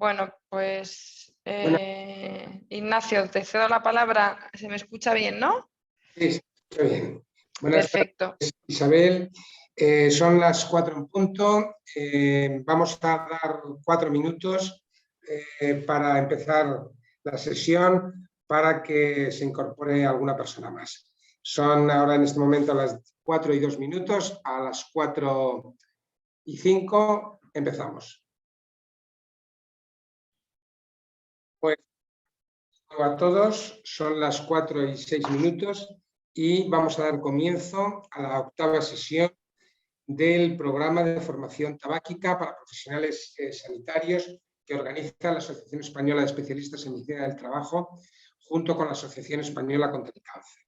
Bueno, pues Bueno. Ignacio, te cedo la palabra. ¿Se me escucha bien, no? Sí, está bien. Buenas Perfecto. tardes, Isabel. Son las 4 en punto. Vamos a dar 4 minutos para empezar la sesión para que se incorpore alguna persona más. Son ahora en este momento las 4 y 2 minutos. A las 4 y 5 empezamos. Pues a todos, son las 4 y 6 minutos y vamos a dar comienzo a la octava sesión del programa de formación tabáquica para profesionales sanitarios que organiza la Asociación Española de Especialistas en Medicina del Trabajo junto con la Asociación Española contra el Cáncer.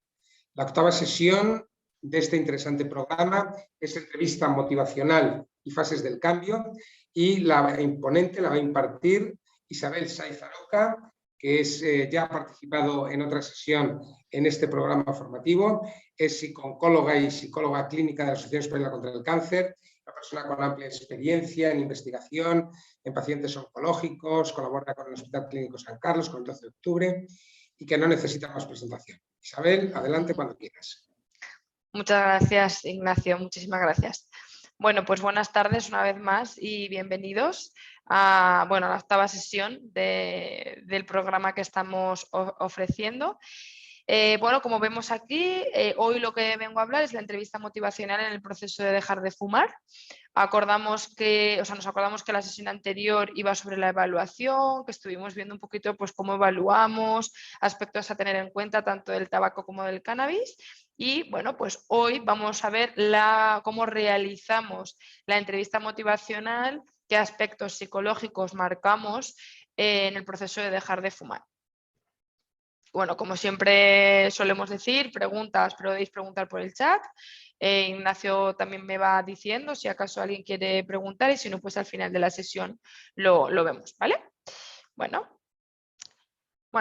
La octava sesión de este interesante programa es entrevista motivacional y fases del cambio y la imponente la va a impartir Isabel Saiz Aroca, que ya ha participado en otra sesión en este programa formativo. Es psicóloga y psicóloga clínica de la Asociación Española contra el Cáncer, una persona con amplia experiencia en investigación, en pacientes oncológicos, colabora con el Hospital Clínico San Carlos con el 12 de octubre y que no necesita más presentación. Isabel, adelante cuando quieras. Muchas gracias, Ignacio. Muchísimas gracias. Bueno, pues buenas tardes una vez más y bienvenidos a la octava sesión del programa que estamos ofreciendo. Como vemos aquí, hoy lo que vengo a hablar es la entrevista motivacional en el proceso de dejar de fumar. Nos acordamos que la sesión anterior iba sobre la evaluación, que estuvimos viendo un poquito pues, cómo evaluamos, aspectos a tener en cuenta tanto del tabaco como del cannabis. Y bueno, pues hoy vamos a ver cómo realizamos la entrevista motivacional, qué aspectos psicológicos marcamos en el proceso de dejar de fumar. Bueno, como siempre solemos decir, preguntas, podéis preguntar por el chat. Ignacio también me va diciendo si acaso alguien quiere preguntar y si no, pues al final de la sesión lo vemos, ¿vale? Bueno,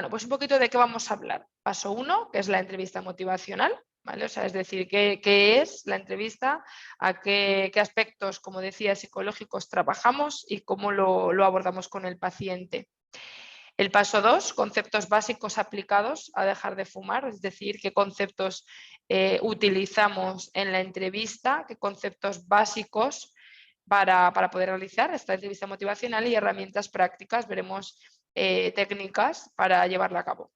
pues un poquito de qué vamos a hablar. Paso 1, que es la entrevista motivacional, ¿vale? O sea, es decir, qué es la entrevista, a qué aspectos, como decía, psicológicos trabajamos y cómo lo abordamos con el paciente. El paso 2, conceptos básicos aplicados a dejar de fumar, es decir, qué conceptos utilizamos en la entrevista, qué conceptos básicos para poder realizar esta entrevista motivacional y herramientas prácticas, veremos técnicas para llevarla a cabo.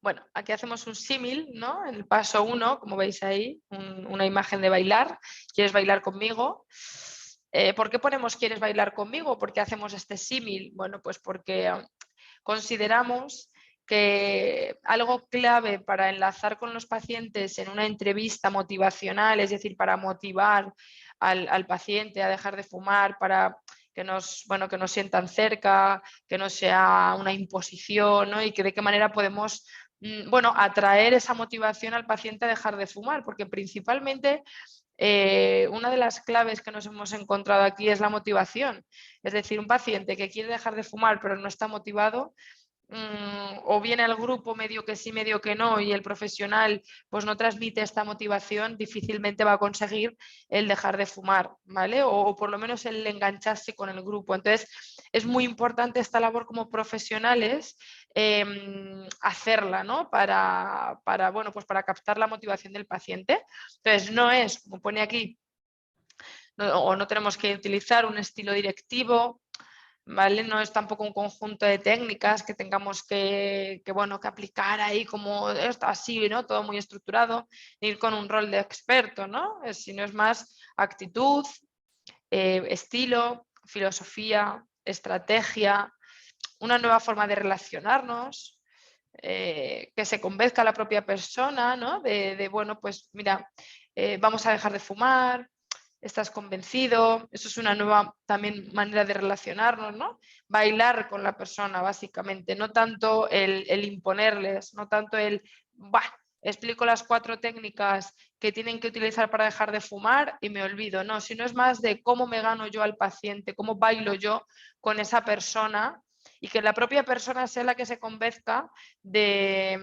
Bueno, aquí hacemos un símil, ¿no? En el paso 1, como veis ahí, una imagen de bailar. ¿Quieres bailar conmigo? ¿Por qué ponemos quieres bailar conmigo? ¿Por qué hacemos este símil? Bueno, pues porque consideramos que algo clave para enlazar con los pacientes en una entrevista motivacional, es decir, para motivar al paciente a dejar de fumar, para que nos sientan cerca, que no sea una imposición, ¿no? Y que de qué manera podemos atraer esa motivación al paciente a dejar de fumar, porque principalmente una de las claves que nos hemos encontrado aquí es la motivación. Es decir, un paciente que quiere dejar de fumar pero no está motivado, o viene al grupo medio que sí, medio que no, y el profesional pues no transmite esta motivación, difícilmente va a conseguir el dejar de fumar, ¿vale? O por lo menos el engancharse con el grupo. Entonces, es muy importante esta labor como profesionales hacerla, ¿no? Para captar la motivación del paciente. Entonces, no es, como pone aquí, no tenemos que utilizar un estilo directivo, ¿vale? No es tampoco un conjunto de técnicas que tengamos que aplicar ahí como esto, así, ¿no? Todo muy estructurado, ir con un rol de experto, ¿no? Sino es más actitud, estilo, filosofía, estrategia, una nueva forma de relacionarnos, que se convenzca a la propia persona, ¿no? Vamos a dejar de fumar, estás convencido, eso es una nueva también manera de relacionarnos, ¿no? Bailar con la persona, básicamente, no tanto el imponerles, no tanto explico las 4 técnicas que tienen que utilizar para dejar de fumar y me olvido, no, sino es más de cómo me gano yo al paciente, cómo bailo yo con esa persona y que la propia persona sea la que se convenzca de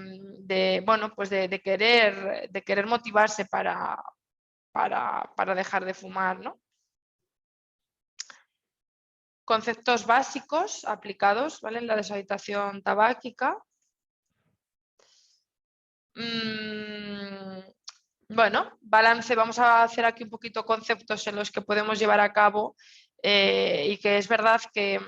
querer motivarse para dejar de fumar, ¿no? conceptos básicos aplicados, ¿vale? En la deshabitación tabáquica. Bueno, balance, vamos a hacer aquí un poquito conceptos en los que podemos llevar a cabo y que es verdad que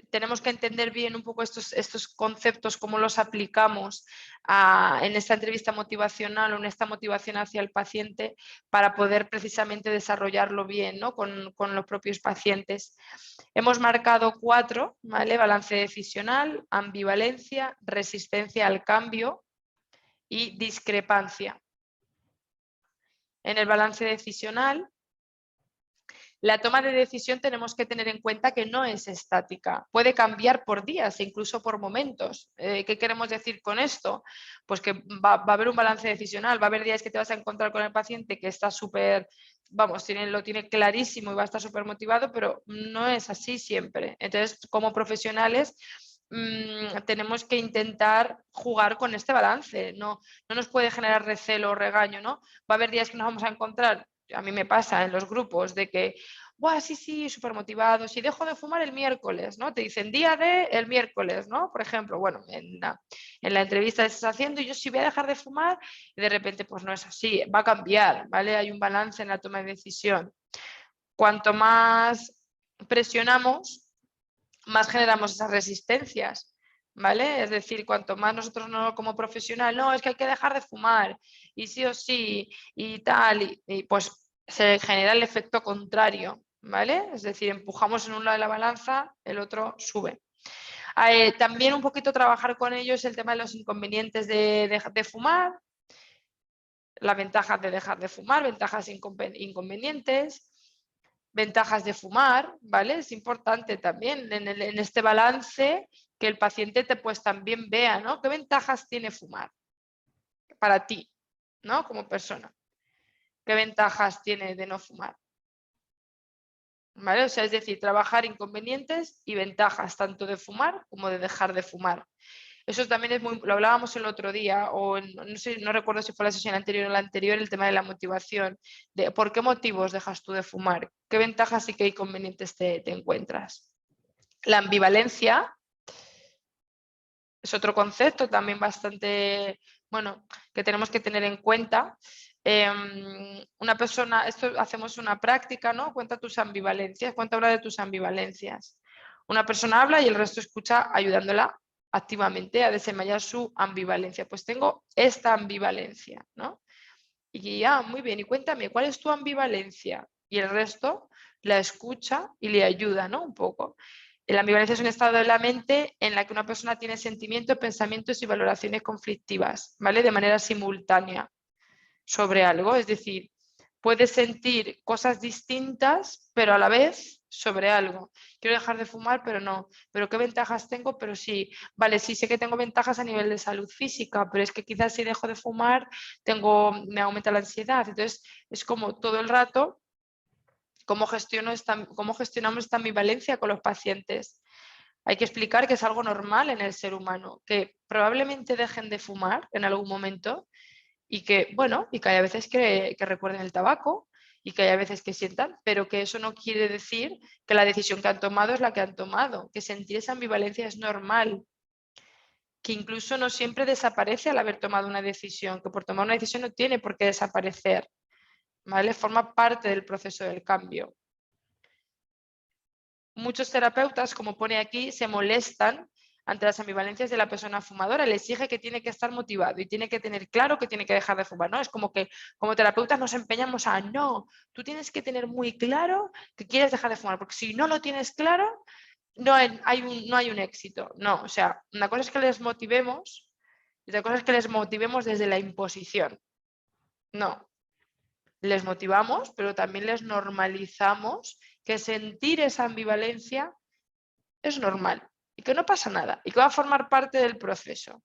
tenemos que entender bien un poco estos conceptos, cómo los aplicamos en esta entrevista motivacional o en esta motivación hacia el paciente para poder precisamente desarrollarlo bien, ¿no? con los propios pacientes. Hemos marcado 4, ¿vale? Balance decisional, ambivalencia, resistencia al cambio y discrepancia. En el balance decisional, la toma de decisión tenemos que tener en cuenta que no es estática, puede cambiar por días e incluso por momentos. ¿Qué queremos decir con esto? Pues que va a haber un balance decisional, va a haber días que te vas a encontrar con el paciente que está súper, vamos, lo tiene clarísimo y va a estar súper motivado, pero no es así siempre. Entonces, como profesionales, tenemos que intentar jugar con este balance, no nos puede generar recelo o regaño, ¿no? Va a haber días que nos vamos a encontrar, a mí me pasa en los grupos, de que, ¡guau, sí, súper motivado! Si dejo de fumar el miércoles, ¿no? Te dicen día de el miércoles, ¿no? Por ejemplo, bueno, en la entrevista que estás haciendo, y yo sí voy a dejar de fumar, y de repente, pues no es así, va a cambiar, ¿vale? Hay un balance en la toma de decisión. Cuanto más presionamos, más generamos esas resistencias, ¿vale? Es decir, cuanto más nosotros no, como profesional, no, es que hay que dejar de fumar, y sí o sí, y tal, y pues se genera el efecto contrario, ¿vale? Es decir, empujamos en un lado de la balanza, el otro sube. También un poquito trabajar con ellos el tema de los inconvenientes de fumar, las ventajas de dejar de fumar, ventajas inconvenientes, ventajas de fumar, ¿vale? Es importante también en este balance que el paciente pues también vea, ¿no? ¿Qué ventajas tiene fumar para ti, ¿no? Como persona. ¿Qué ventajas tiene de no fumar? ¿Vale? O sea, es decir, trabajar inconvenientes y ventajas tanto de fumar como de dejar de fumar. Eso también es lo hablábamos el otro día, o no sé, no recuerdo si fue la sesión anterior o la anterior, el tema de la motivación, de por qué motivos dejas tú de fumar, qué ventajas y qué inconvenientes te encuentras. La ambivalencia es otro concepto también bastante, bueno, que tenemos que tener en cuenta. Una persona, esto hacemos una práctica, ¿no? Cuenta tus ambivalencias, cuenta una de tus ambivalencias. Una persona habla y el resto escucha ayudándola activamente a desenmayar su ambivalencia. Pues tengo esta ambivalencia, ¿no? Y muy bien, y cuéntame, ¿cuál es tu ambivalencia? Y el resto la escucha y le ayuda, ¿no? Un poco. La ambivalencia es un estado de la mente en la que una persona tiene sentimientos, pensamientos y valoraciones conflictivas, ¿vale? De manera simultánea sobre algo, es decir, puedes sentir cosas distintas, pero a la vez sobre algo. Quiero dejar de fumar, pero no. ¿Pero qué ventajas tengo? Pero sí, vale, sí sé que tengo ventajas a nivel de salud física, pero es que quizás si dejo de fumar me aumenta la ansiedad. Entonces, es como todo el rato cómo gestionamos esta ambivalencia con los pacientes. Hay que explicar que es algo normal en el ser humano, que probablemente dejen de fumar en algún momento y que, bueno, y que hay veces que recuerden el tabaco y que hay veces que sientan, pero que eso no quiere decir que la decisión que han tomado es la que han tomado, que sentir esa ambivalencia es normal, que incluso no siempre desaparece al haber tomado una decisión, que por tomar una decisión no tiene por qué desaparecer, ¿vale? Forma parte del proceso del cambio. Muchos terapeutas, como pone aquí, se molestan ante las ambivalencias de la persona fumadora, le exige que tiene que estar motivado y tiene que tener claro que tiene que dejar de fumar, ¿no? Es como que como terapeutas nos empeñamos a, no, tú tienes que tener muy claro que quieres dejar de fumar, porque si no lo tienes claro, no hay un éxito. No, o sea, una cosa es que les motivemos y otra cosa es que les motivemos desde la imposición. No, les motivamos, pero también les normalizamos que sentir esa ambivalencia es normal y que no pasa nada y que va a formar parte del proceso.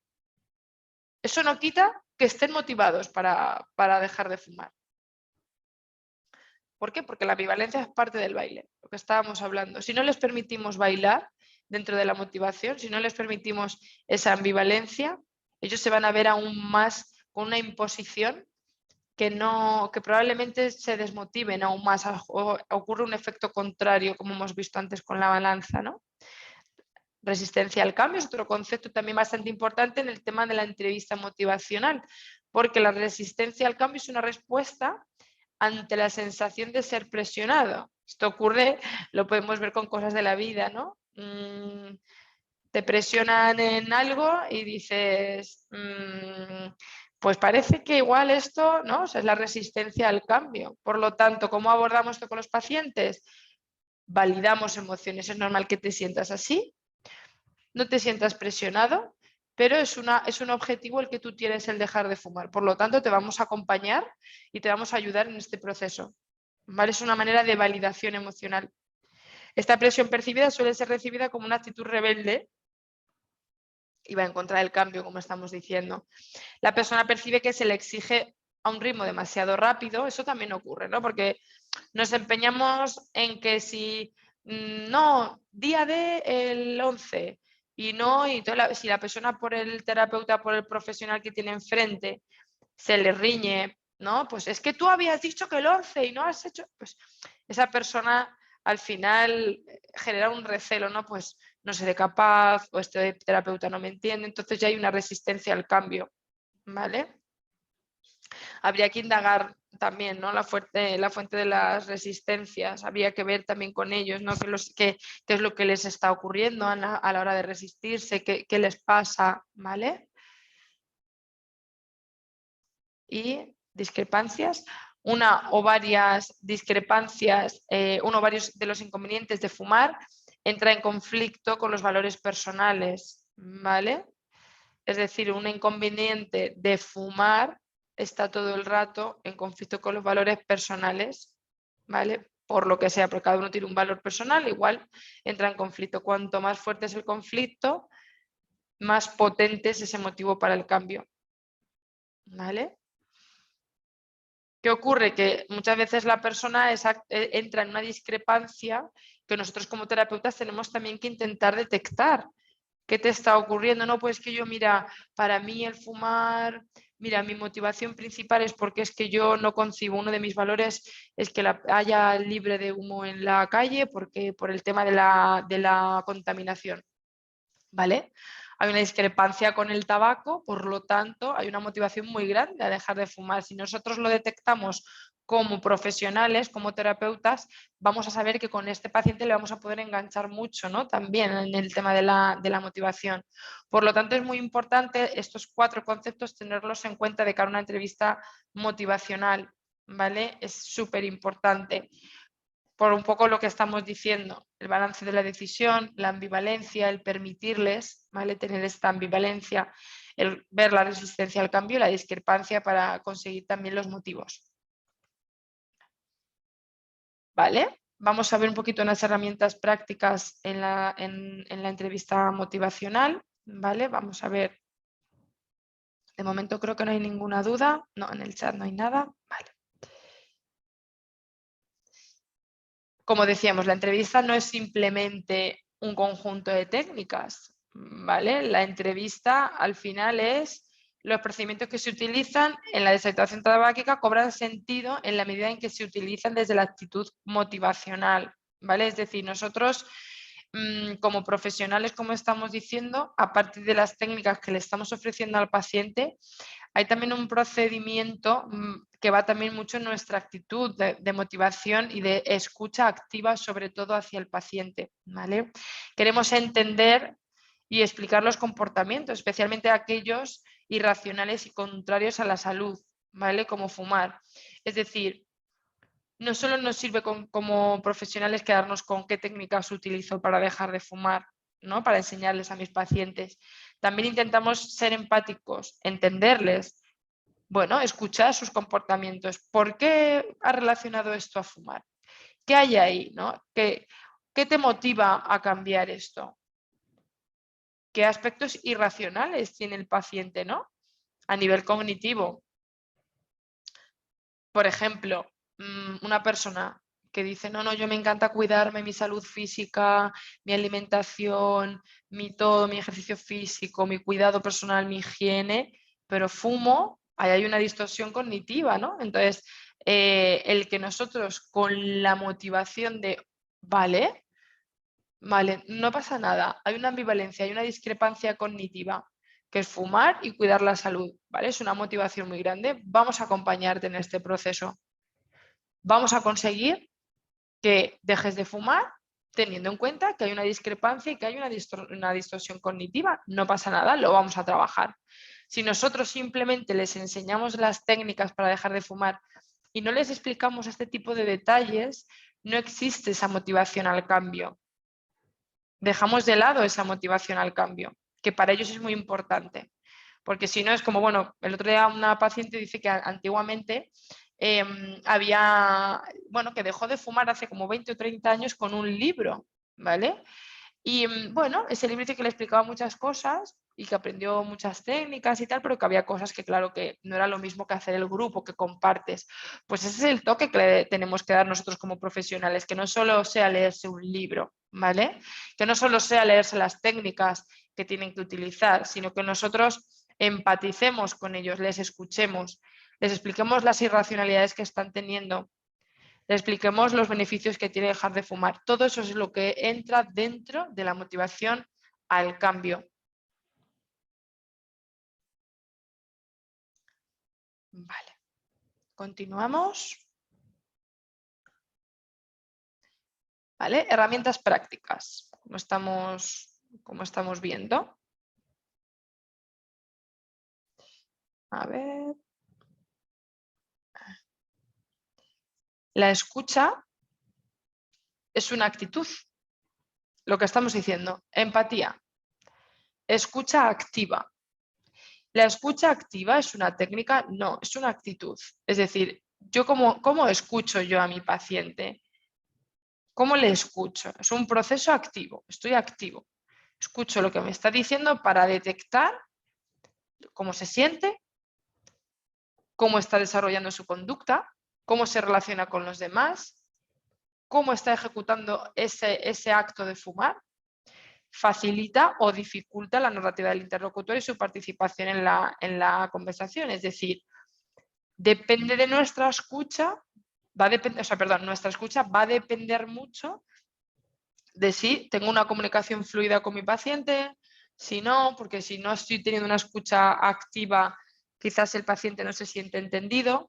Eso no quita que estén motivados para dejar de fumar. ¿Por qué? Porque la ambivalencia es parte del baile, lo que estábamos hablando. Si no les permitimos bailar dentro de la motivación, si no les permitimos esa ambivalencia, ellos se van a ver aún más con una imposición que probablemente se desmotiven aún más, o ocurre un efecto contrario, como hemos visto antes con la balanza, ¿no? Resistencia al cambio es otro concepto también bastante importante en el tema de la entrevista motivacional, porque la resistencia al cambio es una respuesta ante la sensación de ser presionado. Esto ocurre, lo podemos ver con cosas de la vida, ¿no? Te presionan en algo y dices, pues parece que igual esto, ¿no? O sea, es la resistencia al cambio. Por lo tanto, ¿cómo abordamos esto con los pacientes? Validamos emociones. Es normal que te sientas así, no te sientas presionado, pero es un objetivo el que tú tienes, el dejar de fumar. Por lo tanto, te vamos a acompañar y te vamos a ayudar en este proceso. ¿Vale? Es una manera de validación emocional. Esta presión percibida suele ser recibida como una actitud rebelde y va en contra del cambio, como estamos diciendo. La persona percibe que se le exige a un ritmo demasiado rápido, eso también ocurre, ¿no? Porque nos empeñamos en que si no, día de el 11 y no, y si la persona por el terapeuta, por el profesional que tiene enfrente, se le riñe, ¿no? Pues es que tú habías dicho que el 11 y no has hecho, pues esa persona al final genera un recelo, ¿no? Pues no seré capaz o este terapeuta no me entiende, entonces ya hay una resistencia al cambio, ¿vale? Habría que indagar también, ¿no? la fuente de las resistencias, habría que ver también con ellos, ¿no? qué es lo que les está ocurriendo a la hora de resistirse, qué les pasa, ¿vale? Y discrepancias, una o varias discrepancias, uno o varios de los inconvenientes de fumar entra en conflicto con los valores personales, ¿vale? Es decir, un inconveniente de fumar está todo el rato en conflicto con los valores personales, ¿vale? Por lo que sea, porque cada uno tiene un valor personal, igual entra en conflicto. Cuanto más fuerte es el conflicto, más potente es ese motivo para el cambio, ¿vale? ¿Qué ocurre? Que muchas veces la persona entra en una discrepancia que nosotros como terapeutas tenemos también que intentar detectar. ¿Qué te está ocurriendo? No, pues que yo, mira, para mí el fumar, mira, mi motivación principal es porque es que yo no concibo, uno de mis valores es que haya libre de humo en la calle porque por el tema de la contaminación, ¿vale? Hay una discrepancia con el tabaco, por lo tanto, hay una motivación muy grande a dejar de fumar. Si nosotros lo detectamos como profesionales, como terapeutas, vamos a saber que con este paciente le vamos a poder enganchar mucho, ¿no? También en el tema de la motivación. Por lo tanto, es muy importante estos 4 conceptos tenerlos en cuenta de cara a una entrevista motivacional, ¿vale? Es súper importante. Por un poco lo que estamos diciendo, el balance de la decisión, la ambivalencia, el permitirles, ¿vale? Tener esta ambivalencia, el ver la resistencia al cambio y la discrepancia para conseguir también los motivos. ¿Vale? Vamos a ver un poquito unas herramientas prácticas en la entrevista motivacional, ¿vale? Vamos a ver. De momento creo que no hay ninguna duda. No, en el chat no hay nada. Vale. Como decíamos, la entrevista no es simplemente un conjunto de técnicas, ¿vale? La entrevista al final es los procedimientos que se utilizan en la desactivación tabáquica cobran sentido en la medida en que se utilizan desde la actitud motivacional, ¿vale? Es decir, nosotros como profesionales, como estamos diciendo, a partir de las técnicas que le estamos ofreciendo al paciente, hay también un procedimiento que va también mucho en nuestra actitud de motivación y de escucha activa, sobre todo hacia el paciente, ¿vale? Queremos entender y explicar los comportamientos, especialmente aquellos irracionales y contrarios a la salud, ¿vale? Como fumar. Es decir, no solo nos sirve como profesionales quedarnos con qué técnicas utilizo para dejar de fumar, ¿no? Para enseñarles a mis pacientes. También intentamos ser empáticos, entenderles, bueno, escuchar sus comportamientos. ¿Por qué ha relacionado esto a fumar? ¿Qué hay ahí? ¿No? ¿Qué te motiva a cambiar esto? ¿Qué aspectos irracionales tiene el paciente, ¿no? A nivel cognitivo. Por ejemplo, una persona que dice, no, yo me encanta cuidarme, mi salud física, mi alimentación, mi ejercicio físico, mi cuidado personal, mi higiene, pero fumo, ahí hay una distorsión cognitiva, ¿no? Entonces, el que nosotros con la motivación de, vale, no pasa nada, hay una ambivalencia, hay una discrepancia cognitiva, que es fumar y cuidar la salud, ¿vale? Es una motivación muy grande, vamos a acompañarte en este proceso. Vamos a conseguir que dejes de fumar teniendo en cuenta que hay una discrepancia y que hay una distorsión cognitiva. No pasa nada, lo vamos a trabajar. Si nosotros simplemente les enseñamos las técnicas para dejar de fumar y no les explicamos este tipo de detalles, no existe esa motivación al cambio. Dejamos de lado esa motivación al cambio, que para ellos es muy importante. Porque si no es como, bueno, el otro día una paciente dice que antiguamente había, bueno, que dejó de fumar hace como 20 o 30 años con un libro, ¿vale? Y bueno, ese libro dice que le explicaba muchas cosas y que aprendió muchas técnicas y tal, pero que había cosas que claro que no era lo mismo que hacer el grupo, que compartes. Pues ese es el toque que tenemos que dar nosotros como profesionales, que no solo sea leerse un libro, ¿vale? Que no solo sea leerse las técnicas que tienen que utilizar, sino que nosotros empaticemos con ellos, les escuchemos, les expliquemos las irracionalidades que están teniendo, le expliquemos los beneficios que tiene dejar de fumar. Todo eso es lo que entra dentro de la motivación al cambio. Vale, continuamos. Vale, herramientas prácticas, como estamos viendo. A ver. La escucha es una actitud, lo que estamos diciendo, empatía, escucha activa. ¿La escucha activa es una técnica? No, es una actitud. Es decir, yo ¿cómo escucho yo a mi paciente? ¿Cómo le escucho? Es un proceso activo, estoy activo. Escucho lo que me está diciendo para detectar cómo se siente, cómo está desarrollando su conducta, cómo se relaciona con los demás, cómo está ejecutando ese acto de fumar. Facilita o dificulta la narrativa del interlocutor y su participación en la conversación. Es decir, depende de nuestra escucha, nuestra escucha va a depender mucho de si tengo una comunicación fluida con mi paciente, si no, porque si no estoy teniendo una escucha activa, quizás el paciente no se siente entendido.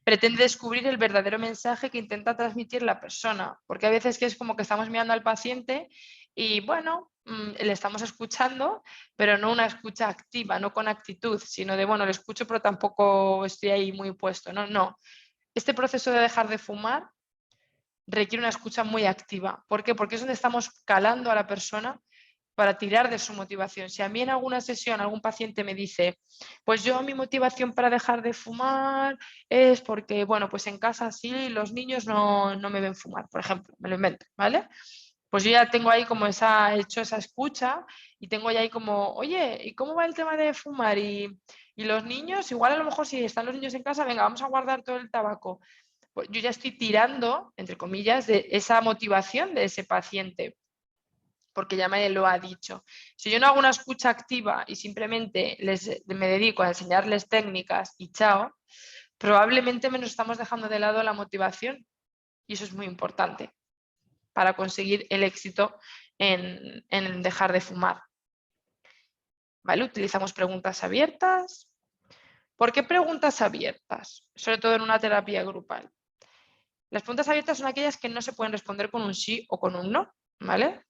Pretende descubrir el verdadero mensaje que intenta transmitir la persona, porque a veces que es como que estamos mirando al paciente y bueno, le estamos escuchando, pero no una escucha activa, no con actitud, sino de bueno, le escucho pero tampoco estoy ahí muy puesto, no. Este proceso de dejar de fumar requiere una escucha muy activa. ¿Por qué? Porque es donde estamos calando a la persona para tirar de su motivación. Si a mí en alguna sesión algún paciente me dice, pues yo mi motivación para dejar de fumar es porque, bueno, pues en casa sí los niños no me ven fumar, por ejemplo, me lo invento, ¿vale? Pues yo ya tengo ahí como hecho esa escucha y tengo ya ahí como, oye, ¿y cómo va el tema de fumar? Y los niños, igual a lo mejor si están los niños en casa, venga, vamos a guardar todo el tabaco. Pues yo ya estoy tirando, entre comillas, de esa motivación de ese paciente, porque ya me lo ha dicho. Si yo no hago una escucha activa y simplemente me dedico a enseñarles técnicas y chao, probablemente nos estamos dejando de lado la motivación y eso es muy importante para conseguir el éxito en dejar de fumar. ¿Vale? Utilizamos preguntas abiertas. ¿Por qué preguntas abiertas? Sobre todo en una terapia grupal. Las preguntas abiertas son aquellas que no se pueden responder con un sí o con un no, ¿vale?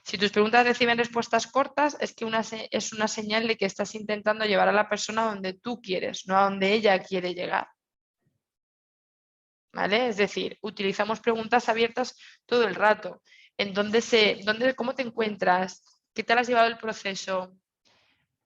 Si tus preguntas reciben respuestas cortas, es que es una señal de que estás intentando llevar a la persona donde tú quieres, no a donde ella quiere llegar. ¿Vale? Es decir, utilizamos preguntas abiertas todo el rato. ¿Cómo te encuentras? ¿Qué tal has llevado el proceso?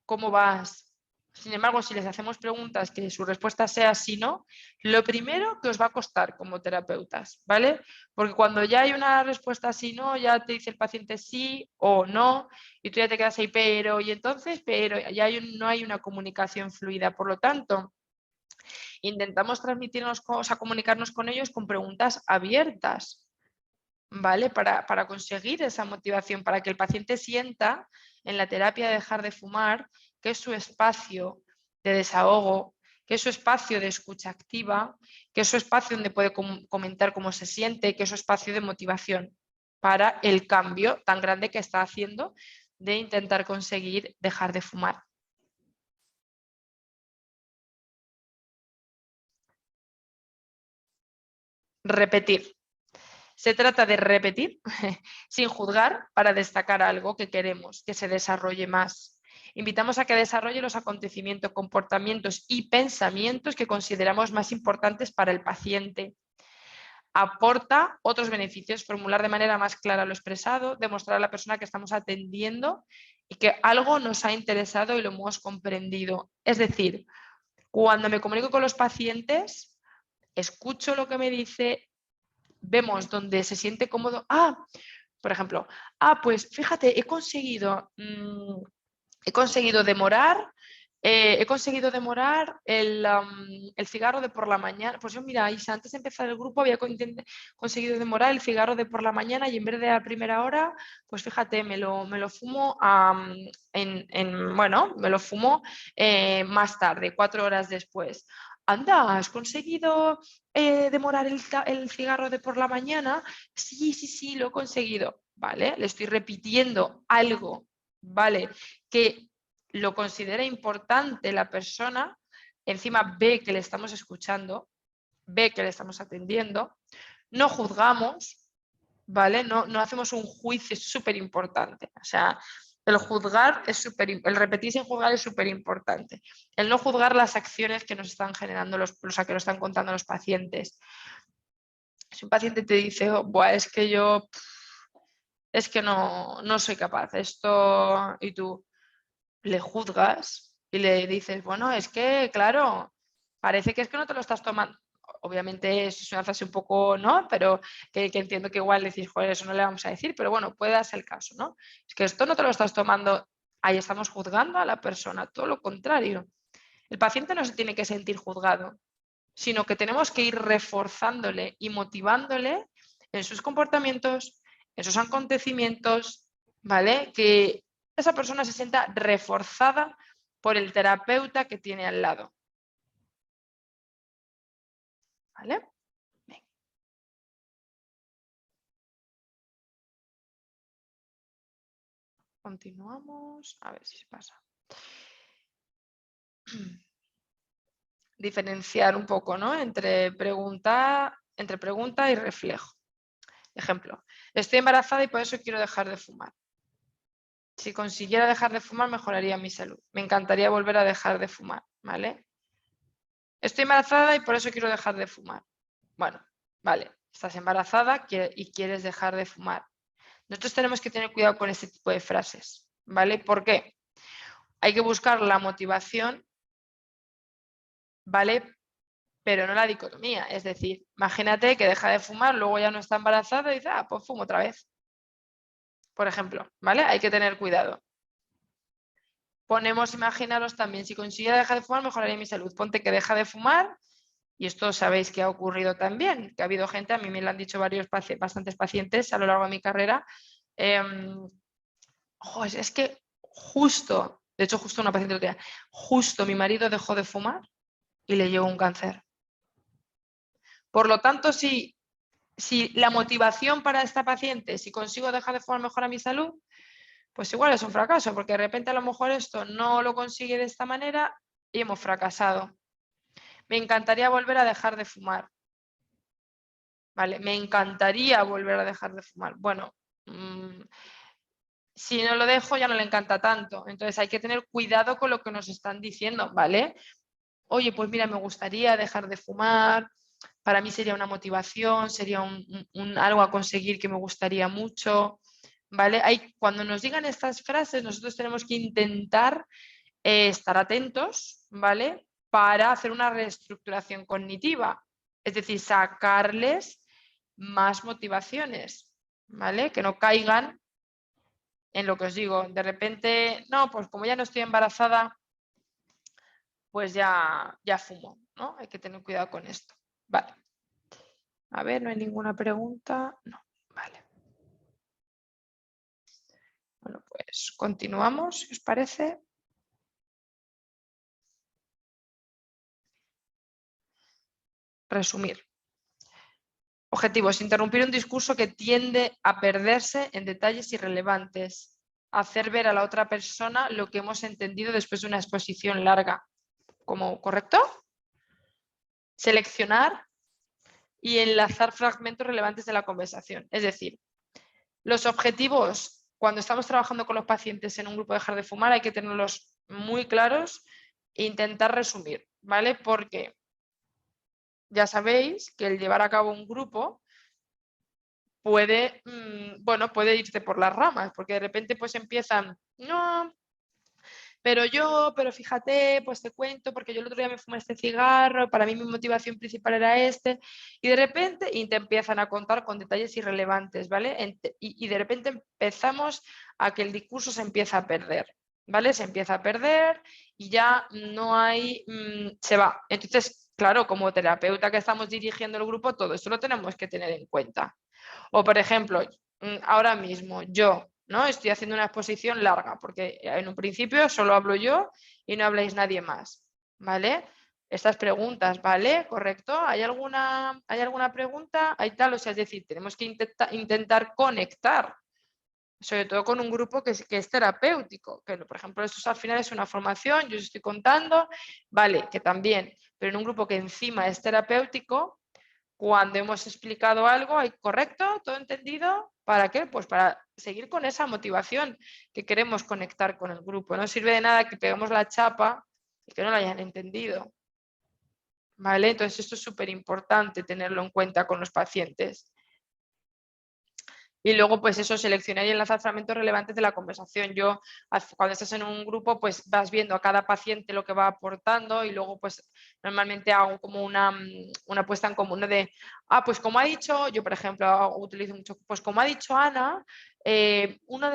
¿Cómo vas? Sin embargo, si les hacemos preguntas que su respuesta sea sí no, lo primero que os va a costar como terapeutas, ¿vale? Porque cuando ya hay una respuesta sí no, ya te dice el paciente sí o no, y tú ya te quedas ahí, pero, y entonces, pero, ya no hay una comunicación fluida. Por lo tanto, intentamos comunicarnos con ellos con preguntas abiertas, ¿vale? Para conseguir esa motivación, para que el paciente sienta en la terapia de dejar de fumar que es su espacio de desahogo, que es su espacio de escucha activa, que es su espacio donde puede comentar cómo se siente, que es su espacio de motivación para el cambio tan grande que está haciendo de intentar conseguir dejar de fumar. Repetir. Se trata de repetir sin juzgar para destacar algo que queremos que se desarrolle más. Invitamos a que desarrolle los acontecimientos, comportamientos y pensamientos que consideramos más importantes para el paciente. Aporta otros beneficios, formular de manera más clara lo expresado, demostrar a la persona que estamos atendiendo y que algo nos ha interesado y lo hemos comprendido. Es decir, cuando me comunico con los pacientes, escucho lo que me dice, vemos donde se siente cómodo. Por ejemplo, pues fíjate, he conseguido demorar el cigarro de por la mañana. Pues yo, mira, Isa, antes de empezar el grupo había conseguido demorar el cigarro de por la mañana y en vez de a primera hora, pues fíjate, me lo fumo me lo fumo más tarde, 4 horas después. Anda, ¿has conseguido demorar el cigarro de por la mañana? Sí, lo he conseguido. Vale, le estoy repitiendo algo, ¿vale? Que lo considera importante la persona, encima ve que le estamos escuchando, ve que le estamos atendiendo, no juzgamos, ¿vale? No hacemos un juicio, es súper importante. O sea, el repetir sin juzgar es súper importante. El no juzgar las acciones que nos están generando que nos están contando los pacientes. Si un paciente te dice, es que yo no soy capaz, esto, y tú le juzgas y le dices, bueno, es que, claro, parece que es que no te lo estás tomando. Obviamente es una frase un poco, ¿no? Pero que entiendo que igual decís, joder, eso no le vamos a decir, pero bueno, puede darse el caso, ¿no? Es que esto no te lo estás tomando, ahí estamos juzgando a la persona, todo lo contrario. El paciente no se tiene que sentir juzgado, sino que tenemos que ir reforzándole y motivándole en sus comportamientos, en sus acontecimientos, ¿vale? Que esa persona se sienta reforzada por el terapeuta que tiene al lado. ¿Vale? Bien. Continuamos, a ver si se pasa. Diferenciar un poco, ¿no? Entre pregunta y reflejo. Ejemplo, estoy embarazada y por eso quiero dejar de fumar. Si consiguiera dejar de fumar, mejoraría mi salud. Me encantaría volver a dejar de fumar, ¿vale? Estoy embarazada y por eso quiero dejar de fumar. Bueno, vale, estás embarazada y quieres dejar de fumar. Nosotros tenemos que tener cuidado con este tipo de frases, ¿vale? ¿Por qué? Hay que buscar la motivación, ¿vale? Pero no la dicotomía. Es decir, imagínate que deja de fumar, luego ya no está embarazada y dice, pues fumo otra vez. Por ejemplo, ¿vale? Hay que tener cuidado. Imaginaros también, si consiguiera dejar de fumar, mejoraría mi salud. Ponte que deja de fumar, y esto sabéis que ha ocurrido también, que ha habido gente, a mí me lo han dicho bastantes pacientes a lo largo de mi carrera. Es que justo una paciente lo tenía, justo mi marido dejó de fumar y le llegó un cáncer. Por lo tanto, si la motivación para esta paciente, si consigo dejar de fumar, mejora mi salud, pues igual es un fracaso, porque de repente a lo mejor esto no lo consigue de esta manera y hemos fracasado. Me encantaría volver a dejar de fumar. Vale, me encantaría volver a dejar de fumar. Bueno, si no lo dejo ya no le encanta tanto. Entonces hay que tener cuidado con lo que nos están diciendo, ¿vale? Oye, pues mira, me gustaría dejar de fumar. Para mí sería una motivación, sería algo a conseguir que me gustaría mucho, ¿vale? Cuando nos digan estas frases, nosotros tenemos que intentar estar atentos, ¿vale? Para hacer una reestructuración cognitiva, es decir, sacarles más motivaciones, ¿vale? Que no caigan en lo que os digo, de repente, no, pues como ya no estoy embarazada, pues ya fumo, ¿no? Hay que tener cuidado con esto. Vale. A ver, no hay ninguna pregunta. No, vale. Bueno, pues continuamos, si os parece. Resumir. Objetivos. Interrumpir un discurso que tiende a perderse en detalles irrelevantes. Hacer ver a la otra persona lo que hemos entendido después de una exposición larga. ¿Como correcto? Seleccionar y enlazar fragmentos relevantes de la conversación. Es decir, los objetivos, cuando estamos trabajando con los pacientes en un grupo de dejar de fumar, hay que tenerlos muy claros e intentar resumir, ¿vale? Porque ya sabéis que el llevar a cabo un grupo puede, bueno, puede irse por las ramas, porque de repente pues empiezan, no, pero fíjate, pues te cuento, porque yo el otro día me fumé este cigarro, para mí mi motivación principal era este, y de repente te empiezan a contar con detalles irrelevantes, ¿vale? Y de repente empezamos a que el discurso se empieza a perder, ¿vale? Se empieza a perder y ya no hay, se va. Entonces, claro, como terapeuta que estamos dirigiendo el grupo, todo esto lo tenemos que tener en cuenta. O, por ejemplo, ahora mismo yo, ¿no? Estoy haciendo una exposición larga porque en un principio solo hablo yo y no habláis nadie más, ¿vale? Estas preguntas, ¿vale? ¿Correcto? ¿Hay alguna pregunta? ¿Hay tal? O sea, es decir, tenemos que intentar conectar, sobre todo con un grupo que es terapéutico, que por ejemplo esto al final es una formación, yo os estoy contando, vale, que también, pero en un grupo que encima es terapéutico, cuando hemos explicado algo, ¿correcto? ¿Todo entendido? ¿Para qué? Pues para seguir con esa motivación que queremos conectar con el grupo. No sirve de nada que peguemos la chapa y que no lo hayan entendido. ¿Vale? Entonces esto es súper importante tenerlo en cuenta con los pacientes. Y luego, pues eso, seleccionar y enlazar fragmentos relevantes de la conversación. Yo, cuando estás en un grupo, pues vas viendo a cada paciente lo que va aportando y luego, pues normalmente hago como una puesta en común de, pues como ha dicho, yo por ejemplo utilizo mucho, pues como ha dicho Ana, una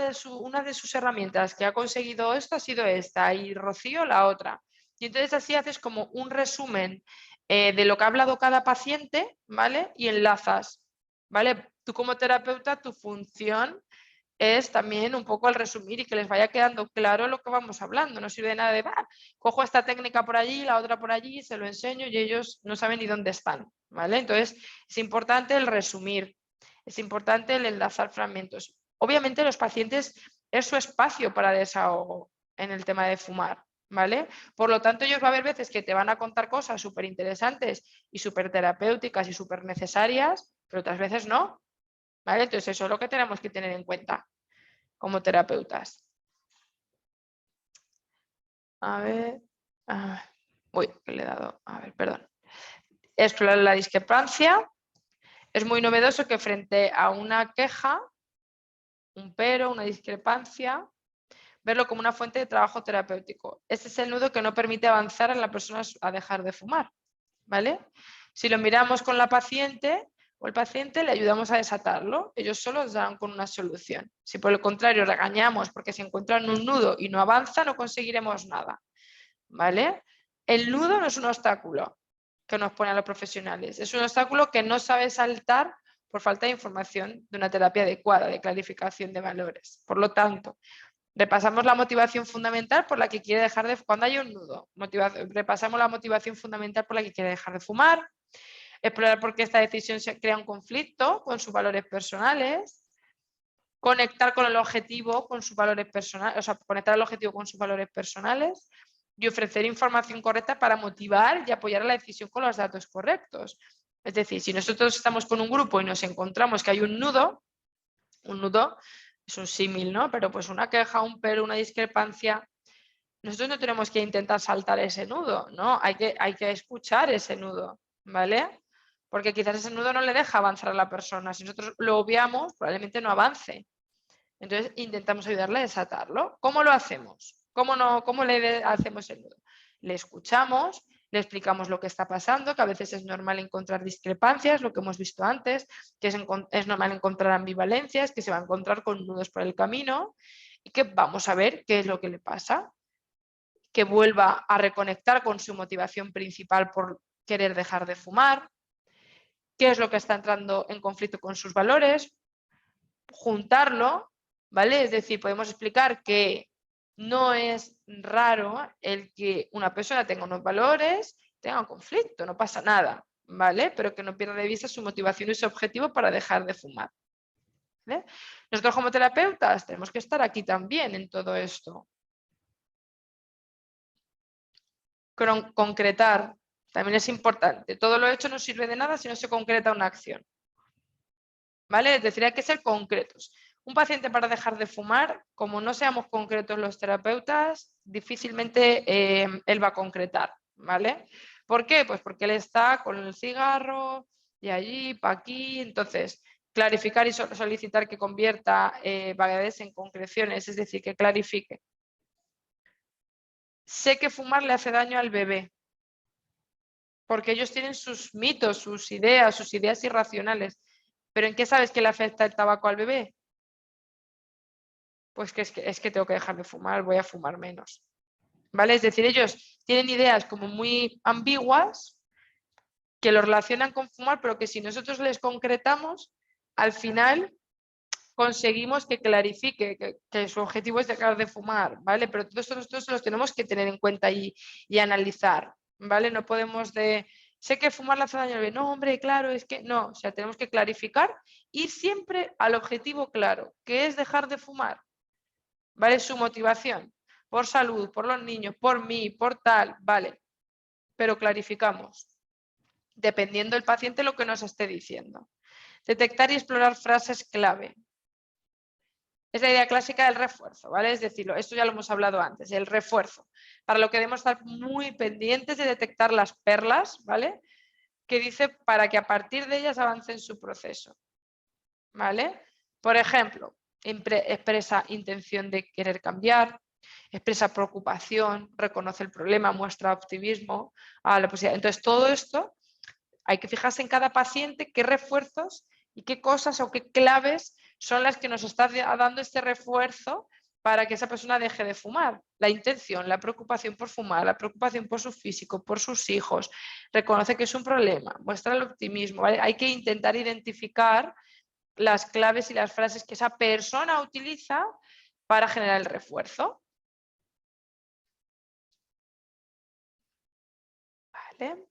de sus herramientas que ha conseguido esto ha sido esta y Rocío la otra. Y entonces así haces como un resumen de lo que ha hablado cada paciente, ¿vale? Y enlazas, ¿vale? Tú como terapeuta, tu función es también un poco el resumir y que les vaya quedando claro lo que vamos hablando. No sirve de nada de, cojo esta técnica por allí, la otra por allí, se lo enseño y ellos no saben ni dónde están, ¿vale? Entonces, es importante el resumir, es importante el enlazar fragmentos. Obviamente los pacientes es su espacio para desahogo en el tema de fumar, ¿vale? Por lo tanto, ellos va a haber veces que te van a contar cosas súper interesantes y súper terapéuticas y súper necesarias, pero otras veces no, ¿vale? Entonces eso es lo que tenemos que tener en cuenta como terapeutas. A ver, uy, que le he dado, a ver, perdón. Explorar la discrepancia. Es muy novedoso que frente a una queja, un pero, una discrepancia, verlo como una fuente de trabajo terapéutico. Este es el nudo que no permite avanzar en la persona a dejar de fumar, ¿vale? Si lo miramos con la paciente o el paciente, le ayudamos a desatarlo. Ellos solos dan con una solución. Si por el contrario regañamos porque se encuentran un nudo y no avanza, no conseguiremos nada, ¿vale? El nudo no es un obstáculo que nos pone a los profesionales. Es un obstáculo que no sabe saltar por falta de información de una terapia adecuada, de clarificación de valores. Por lo tanto, repasamos la motivación fundamental por la que quiere dejar de fumar. Cuando hay un nudo, repasamos la motivación fundamental por la que quiere dejar de fumar, explorar por qué esta decisión se crea un conflicto con sus valores personales, conectar con el objetivo con sus valores personales, o sea, conectar el objetivo con sus valores personales y ofrecer información correcta para motivar y apoyar la decisión con los datos correctos. Es decir, si nosotros estamos con un grupo y nos encontramos que hay un nudo es un símil, ¿no? Pero pues una queja, un pero, una discrepancia, nosotros no tenemos que intentar saltar ese nudo, ¿no? Hay que escuchar ese nudo, ¿vale? Porque quizás ese nudo no le deja avanzar a la persona. Si nosotros lo obviamos, probablemente no avance. Entonces intentamos ayudarle a desatarlo. ¿Cómo lo hacemos? ¿Cómo le hacemos el nudo? Le escuchamos, le explicamos lo que está pasando, que a veces es normal encontrar discrepancias, lo que hemos visto antes, que es normal encontrar ambivalencias, que se va a encontrar con nudos por el camino y que vamos a ver qué es lo que le pasa. Que vuelva a reconectar con su motivación principal por querer dejar de fumar, qué es lo que está entrando en conflicto con sus valores, juntarlo, ¿vale? Es decir, podemos explicar que no es raro el que una persona tenga unos valores, tenga un conflicto, no pasa nada, ¿vale? Pero que no pierda de vista su motivación y su objetivo para dejar de fumar. ¿Vale? Nosotros como terapeutas tenemos que estar aquí también en todo esto. Concretar también es importante. Todo lo hecho no sirve de nada si no se concreta una acción. ¿Vale? Es decir, hay que ser concretos. Un paciente para dejar de fumar, como no seamos concretos los terapeutas, difícilmente él va a concretar. ¿Vale? ¿Por qué? Pues porque él está con el cigarro y allí, para aquí. Entonces, clarificar y solicitar que convierta vaguedades en concreciones, es decir, que clarifique. Sé que fumar le hace daño al bebé, porque ellos tienen sus mitos, sus ideas irracionales. ¿Pero en qué sabes que le afecta el tabaco al bebé? Pues que es que tengo que dejar de fumar, voy a fumar menos. ¿Vale? Es decir, ellos tienen ideas como muy ambiguas que lo relacionan con fumar, pero que si nosotros les concretamos, al final conseguimos que clarifique que su objetivo es dejar de fumar, ¿vale? Pero todo esto nosotros los tenemos que tener en cuenta y analizar, ¿vale? No podemos sé que fumar le hace daño al bebé, no, hombre, claro, es que no, o sea, tenemos que clarificar y siempre al objetivo claro, que es dejar de fumar, ¿vale? Su motivación, por salud, por los niños, por mí, por tal, ¿vale? Pero clarificamos, dependiendo del paciente lo que nos esté diciendo. Detectar y explorar frases clave. Es la idea clásica del refuerzo, ¿vale? Es decir, esto ya lo hemos hablado antes, el refuerzo. Para lo que debemos estar muy pendientes de detectar las perlas, ¿vale? Que dice para que a partir de ellas avance en su proceso, ¿vale? Por ejemplo, expresa intención de querer cambiar, expresa preocupación, reconoce el problema, muestra optimismo a la posibilidad. Entonces, todo esto hay que fijarse en cada paciente qué refuerzos y qué cosas o qué claves son las que nos está dando este refuerzo para que esa persona deje de fumar. La intención, la preocupación por fumar, la preocupación por su físico, por sus hijos, reconoce que es un problema, muestra el optimismo. ¿Vale? Hay que intentar identificar las claves y las frases que esa persona utiliza para generar el refuerzo. ¿Vale?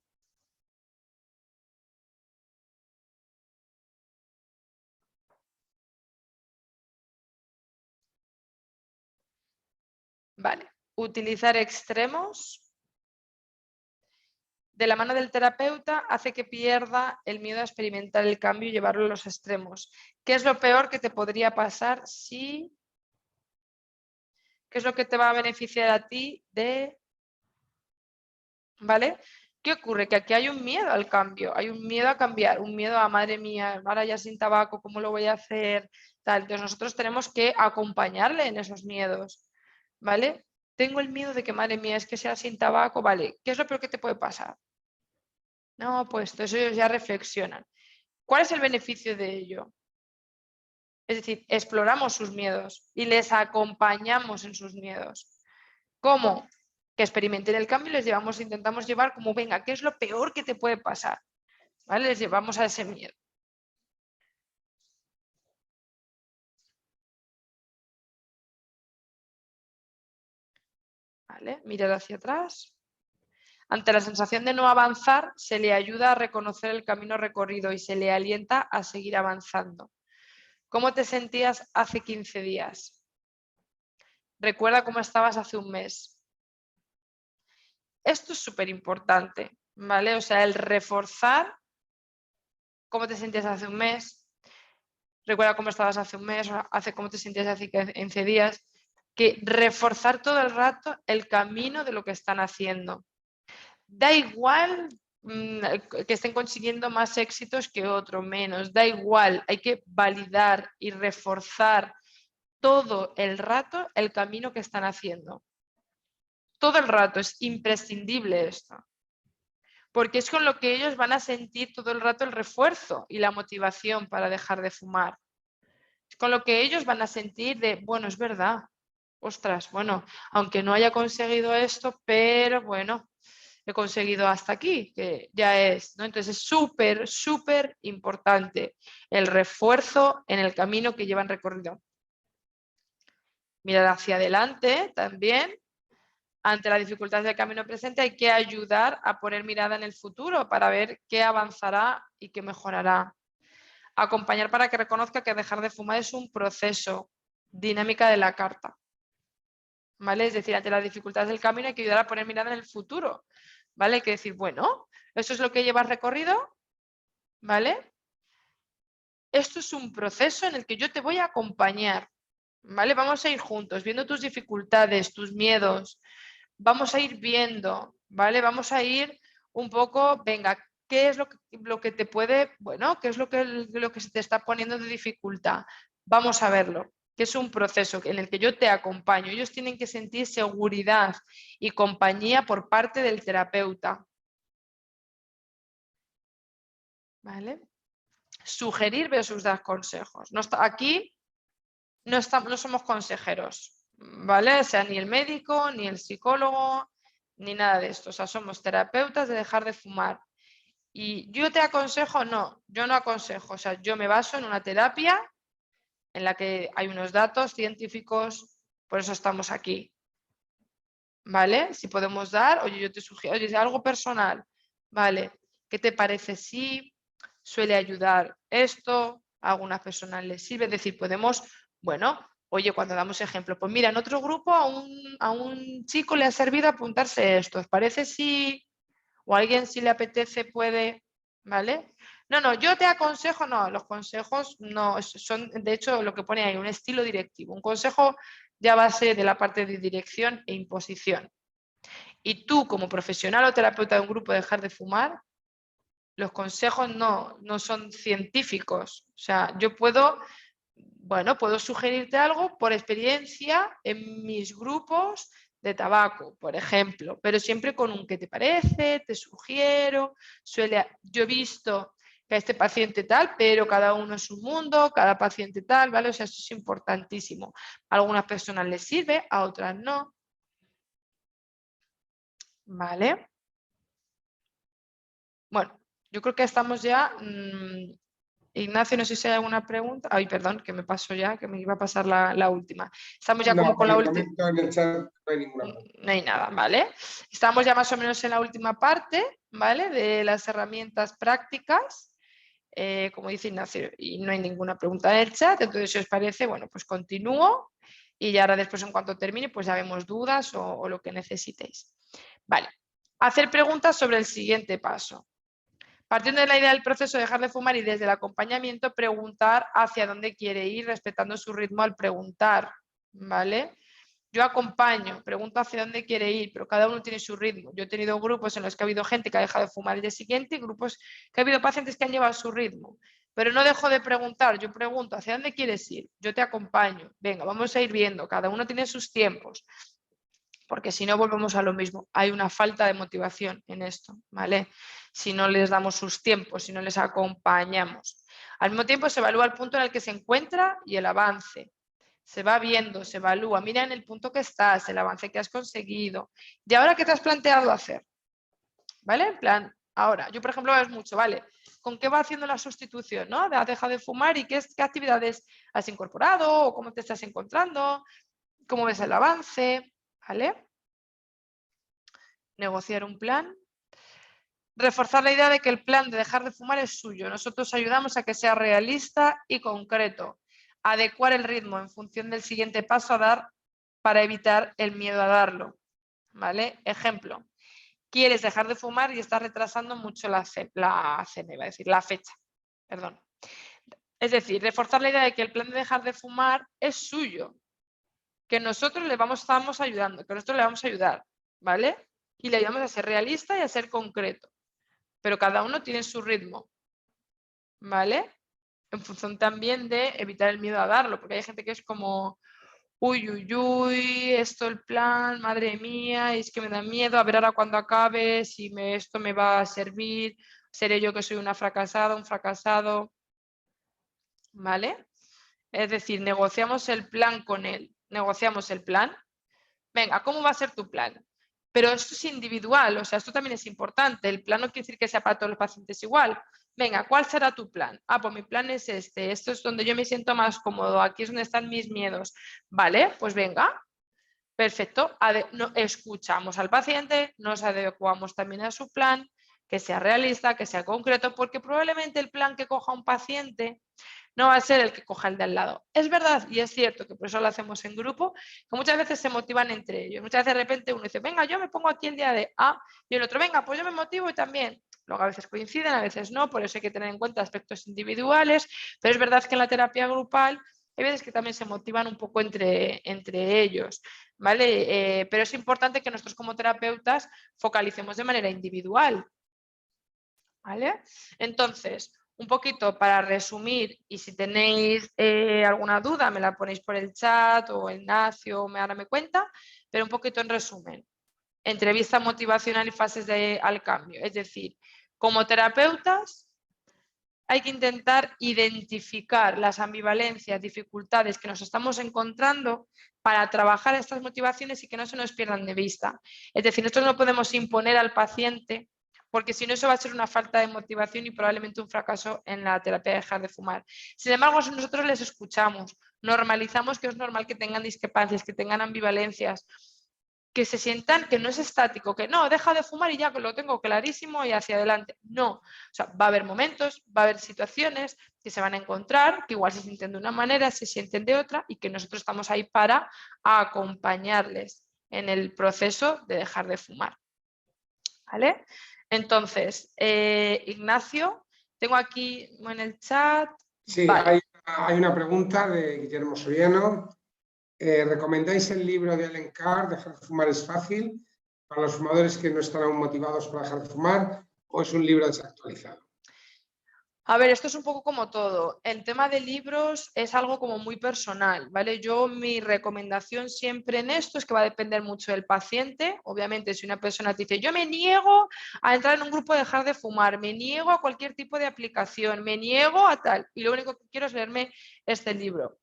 Vale. Utilizar extremos de la mano del terapeuta hace que pierda el miedo a experimentar el cambio y llevarlo a los extremos. ¿Qué es lo peor que te podría pasar si... ¿Qué es lo que te va a beneficiar a ti de... ¿Vale? ¿Qué ocurre? Que aquí hay un miedo al cambio, hay un miedo a cambiar, un miedo a, madre mía, ahora ya sin tabaco, ¿cómo lo voy a hacer? Tal. Entonces nosotros tenemos que acompañarle en esos miedos, ¿vale? Tengo el miedo de que, madre mía, es que sea sin tabaco, ¿vale? ¿Qué es lo peor que te puede pasar? No, pues entonces ellos ya reflexionan. ¿Cuál es el beneficio de ello? Es decir, exploramos sus miedos y les acompañamos en sus miedos. ¿Cómo? Que experimenten el cambio y les intentamos llevar como, venga, ¿qué es lo peor que te puede pasar? ¿Vale? Les llevamos a ese miedo. ¿Vale? Mirar hacia atrás. Ante la sensación de no avanzar, se le ayuda a reconocer el camino recorrido y se le alienta a seguir avanzando. ¿Cómo te sentías hace 15 días? Recuerda cómo estabas hace un mes. Esto es súper importante, ¿vale? O sea, el reforzar cómo te sentías hace un mes, recuerda cómo estabas hace un mes, cómo te sentías hace 15 días, que reforzar todo el rato el camino de lo que están haciendo. Da igual que estén consiguiendo más éxitos que otro, menos, da igual, hay que validar y reforzar todo el rato el camino que están haciendo. Todo el rato, es imprescindible esto. Porque es con lo que ellos van a sentir todo el rato el refuerzo y la motivación para dejar de fumar. Es con lo que ellos van a sentir de, bueno, es verdad, ostras, bueno, aunque no haya conseguido esto, pero bueno, he conseguido hasta aquí, que ya es, ¿no? Entonces es súper, súper importante el refuerzo en el camino que llevan recorrido. Mirar hacia adelante también. ante la dificultad del camino presente hay que ayudar a poner mirada en el futuro para ver qué avanzará y qué mejorará. Acompañar para que reconozca que dejar de fumar es un proceso, dinámica de la carta. ¿Vale? Es decir, ante las dificultades del camino hay que ayudar a poner mirada en el futuro. ¿Vale? Hay que decir, bueno, esto es lo que llevas recorrido, ¿vale? Esto es un proceso en el que yo te voy a acompañar, ¿vale? Vamos a ir juntos, viendo tus dificultades, tus miedos, vamos a ir viendo, ¿vale? Vamos a ir un poco, venga, ¿qué es lo que te puede, bueno, qué es lo que se te está poniendo de dificultad? Vamos a verlo, que es un proceso en el que yo te acompaño. Ellos tienen que sentir seguridad y compañía por parte del terapeuta, ¿vale? Sugerir versus dar consejos. Aquí no somos consejeros, ¿vale? O sea, ni el médico, ni el psicólogo, ni nada de esto. O sea, somos terapeutas de dejar de fumar. Y yo te aconsejo, no, yo no aconsejo. O sea, yo me baso en una terapia en la que hay unos datos científicos, por eso estamos aquí. ¿Vale? Si podemos dar, oye, yo te sugiero, oye, algo personal, ¿vale? ¿Qué te parece si suele ayudar esto? A algunas personas les sirve, es decir, podemos, bueno, oye, cuando damos ejemplo, pues mira, en otro grupo a un chico le ha servido apuntarse esto, ¿os parece si, o a alguien si le apetece puede, ¿vale? No, yo te aconsejo, no, los consejos no, son de hecho lo que pone ahí, un estilo directivo, un consejo ya base de la parte de dirección e imposición. Y tú como profesional o terapeuta de un grupo dejar de fumar, los consejos no son científicos. O sea, yo puedo sugerirte algo por experiencia en mis grupos de tabaco, por ejemplo, pero siempre con un ¿qué te parece? Te sugiero, yo he visto que a este paciente tal, pero cada uno es un mundo, cada paciente tal, ¿vale? O sea, eso es importantísimo. A algunas personas les sirve, a otras no. ¿Vale? Bueno, yo creo que estamos ya. Ignacio, no sé si hay alguna pregunta. Ay, perdón, que me paso ya, que me iba a pasar la última. Estamos ya como con la última. En el chat no hay ninguna pregunta. No hay nada, ¿vale? Estamos ya más o menos en la última parte, ¿vale? De las herramientas prácticas. Como dice Ignacio, y no hay ninguna pregunta en el chat, entonces si os parece, bueno, pues continúo y ya ahora después en cuanto termine, pues ya vemos dudas o lo que necesitéis. Vale, hacer preguntas sobre el siguiente paso. Partiendo de la idea del proceso de dejar de fumar y desde el acompañamiento, preguntar hacia dónde quiere ir, respetando su ritmo al preguntar, ¿vale? Yo acompaño, pregunto hacia dónde quiere ir, pero cada uno tiene su ritmo. Yo he tenido grupos en los que ha habido gente que ha dejado de fumar el día siguiente y grupos que ha habido pacientes que han llevado su ritmo. Pero no dejo de preguntar, yo pregunto, ¿hacia dónde quieres ir? Yo te acompaño, venga, vamos a ir viendo, cada uno tiene sus tiempos, porque si no volvemos a lo mismo, hay una falta de motivación en esto, ¿vale? Si no les damos sus tiempos, si no les acompañamos. Al mismo tiempo se evalúa el punto en el que se encuentra y el avance. Se va viendo, se evalúa, mira en el punto que estás, el avance que has conseguido. ¿Y ahora qué te has planteado hacer? ¿Vale? En plan, ahora, yo por ejemplo es mucho, ¿vale? ¿Con qué va haciendo la sustitución? ¿No? ¿Has dejado de fumar y qué actividades has incorporado? ¿O cómo te estás encontrando? ¿Cómo ves el avance? ¿Vale? Negociar un plan. Reforzar la idea de que el plan de dejar de fumar es suyo. Nosotros ayudamos a que sea realista y concreto. Adecuar el ritmo en función del siguiente paso a dar para evitar el miedo a darlo. ¿Vale? Ejemplo. Quieres dejar de fumar y estás retrasando mucho la fecha. Perdón. Es decir, reforzar la idea de que el plan de dejar de fumar es suyo. Que nosotros estamos ayudando, que nosotros le vamos a ayudar. ¿Vale? Y le ayudamos a ser realista y a ser concreto. Pero cada uno tiene su ritmo, ¿vale? En función también de evitar el miedo a darlo, porque hay gente que es como, uy, esto el plan, madre mía, es que me da miedo, a ver ahora cuando acabe, si esto me va a servir, seré yo que soy una fracasada, un fracasado, ¿vale? Es decir, negociamos el plan con él, negociamos el plan. Venga, ¿cómo va a ser tu plan? Pero esto es individual, o sea, esto también es importante. El plan no quiere decir que sea para todos los pacientes igual. Venga, ¿cuál será tu plan? Ah, pues mi plan es este. Esto es donde yo me siento más cómodo. Aquí es donde están mis miedos. Vale, pues venga. Perfecto, escuchamos al paciente, nos adecuamos también a su plan, que sea realista, que sea concreto, porque probablemente el plan que coja un paciente no va a ser el que coja el de al lado. Es verdad y es cierto que por eso lo hacemos en grupo, que muchas veces se motivan entre ellos. Muchas veces de repente uno dice, venga, yo me pongo aquí el día de A, y el otro, venga, pues yo me motivo y también. Luego a veces coinciden, a veces no, por eso hay que tener en cuenta aspectos individuales, pero es verdad que en la terapia grupal hay veces que también se motivan un poco entre ellos, ¿vale? Pero es importante que nosotros como terapeutas focalicemos de manera individual, ¿vale? Entonces, un poquito para resumir, y si tenéis alguna duda me la ponéis por el chat o Ignacio ahora me cuenta, pero un poquito en resumen. Entrevista motivacional y fases al cambio. Es decir, como terapeutas hay que intentar identificar las ambivalencias, dificultades que nos estamos encontrando para trabajar estas motivaciones y que no se nos pierdan de vista. Es decir, nosotros no podemos imponer al paciente, porque si no eso va a ser una falta de motivación y probablemente un fracaso en la terapia de dejar de fumar. Sin embargo, si nosotros les escuchamos, normalizamos que es normal que tengan discrepancias, que tengan ambivalencias, que se sientan que no es estático, que no, deja de fumar y ya que lo tengo clarísimo y hacia adelante. No, o sea, va a haber momentos, va a haber situaciones que se van a encontrar, que igual se sienten de una manera, se sienten de otra y que nosotros estamos ahí para acompañarles en el proceso de dejar de fumar. ¿Vale? Entonces, Ignacio, tengo aquí en el chat. Sí, vale. hay una pregunta de Guillermo Soriano. ¿Recomendáis el libro de Allen Carr, Dejar de fumar es fácil, para los fumadores que no están aún motivados para dejar de fumar, o es un libro desactualizado? A ver, esto es un poco como todo. El tema de libros es algo como muy personal, ¿vale? Mi recomendación siempre en esto es que va a depender mucho del paciente. Obviamente, si una persona te dice, yo me niego a entrar en un grupo de dejar de fumar, me niego a cualquier tipo de aplicación, me niego a tal, y lo único que quiero es leerme este libro.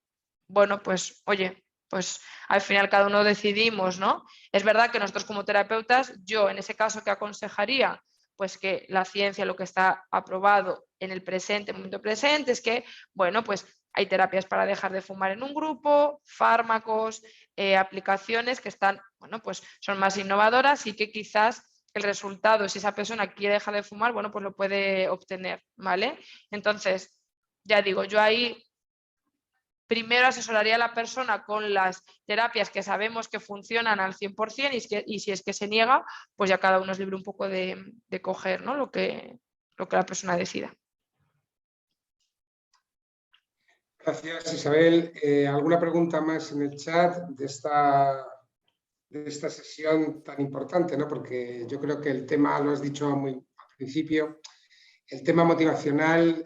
Bueno, pues, oye, pues al final cada uno decidimos, ¿no? Es verdad que nosotros como terapeutas, yo en ese caso que aconsejaría, pues que la ciencia, lo que está aprobado en el presente, momento presente, es que, bueno, pues hay terapias para dejar de fumar en un grupo, fármacos, aplicaciones que están, bueno, pues son más innovadoras y que quizás el resultado, si esa persona quiere dejar de fumar, bueno, pues lo puede obtener, ¿vale? Entonces, ya digo, yo ahí primero asesoraría a la persona con las terapias que sabemos que funcionan al 100% y si es que se niega, pues ya cada uno es libre un poco de coger, ¿no? lo que la persona decida. Gracias, Isabel. ¿Alguna pregunta más en el chat de esta sesión tan importante, ¿no? Porque yo creo que el tema, lo has dicho muy al principio, el tema motivacional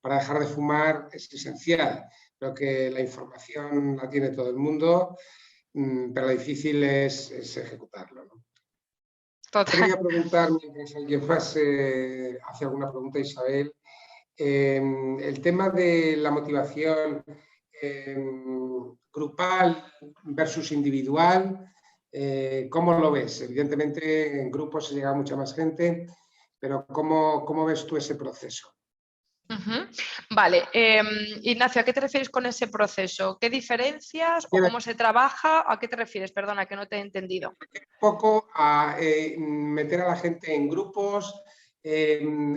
para dejar de fumar es esencial. Creo que la información la tiene todo el mundo, pero lo difícil es ejecutarlo, ¿no? Quería preguntar, mientras alguien más hace alguna pregunta, Isabel, el tema de la motivación grupal versus individual, ¿cómo lo ves? Evidentemente en grupos se llega a mucha más gente, pero ¿cómo ves tú ese proceso? Vale, Ignacio, ¿a qué te refieres con ese proceso? ¿Qué diferencias o cómo se trabaja? ¿A qué te refieres? Perdona, que no te he entendido. Un poco a meter a la gente en grupos,